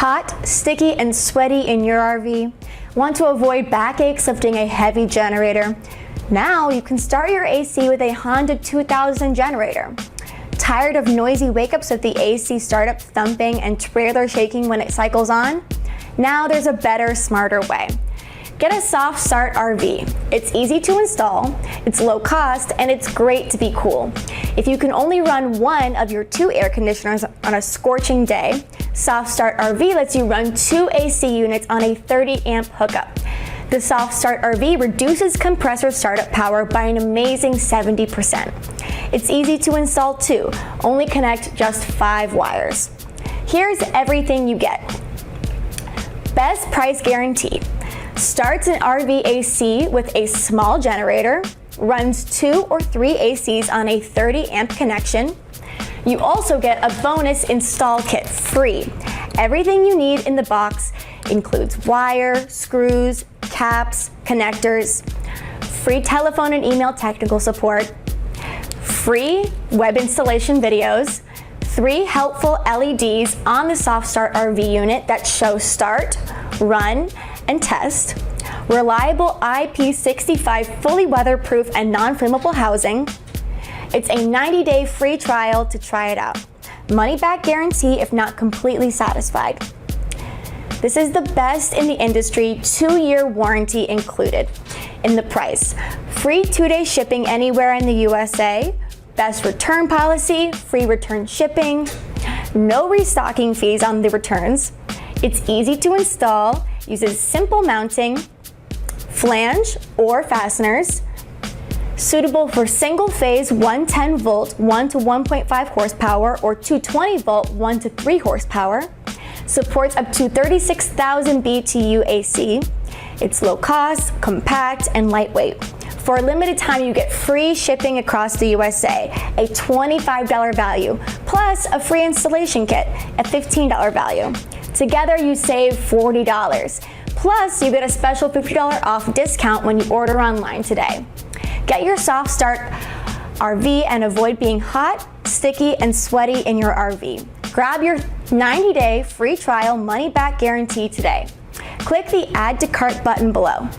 Hot, sticky, and sweaty in your RV? Want to avoid backaches lifting a heavy generator? Now you can start your AC with a Honda 2000 generator. Tired of noisy wake-ups with the AC startup thumping and trailer shaking when it cycles on? Now there's a better, smarter way. Get a SoftStartRV. It's easy to install, it's low cost, and it's great to be cool. If you can only run one of your 2 air conditioners on a scorching day, SoftStartRV lets you run 2 AC units on a 30 amp hookup. The SoftStartRV reduces compressor startup power by an amazing 70%. It's easy to install too, only connect just 5 wires. Here's everything you get. Best price guarantee. Starts an RV AC with a small generator, runs 2 or 3 ACs on a 30 amp connection. You also get a bonus install kit free. Everything you need in the box includes wire, screws, caps, connectors, free telephone and email technical support, free web installation videos, 3 helpful LEDs on the SoftStartRV unit that show start, run, and test, reliable IP65 fully weatherproof and non-flammable housing. It's a 90-day free trial to try it out. Money back guarantee if not completely satisfied. This is the best in the industry, 2-year warranty included in the price. Free 2-day shipping anywhere in the USA, best return policy, free return shipping, no restocking fees on the returns. It's easy to install, uses simple mounting, flange or fasteners, suitable for single phase 110 volt 1 to 1.5 horsepower or 220 volt 1 to 3 horsepower, supports up to 36,000 BTU AC. It's low cost, compact, and lightweight. For a limited time, you get free shipping across the USA, a $25 value, plus a free installation kit, a $15 value. Together, you save $40. Plus, you get a special $50 off discount when you order online today. Get your SoftStartRV and avoid being hot, sticky, and sweaty in your RV. Grab your 90-day free trial money-back guarantee today. Click the Add to Cart button below.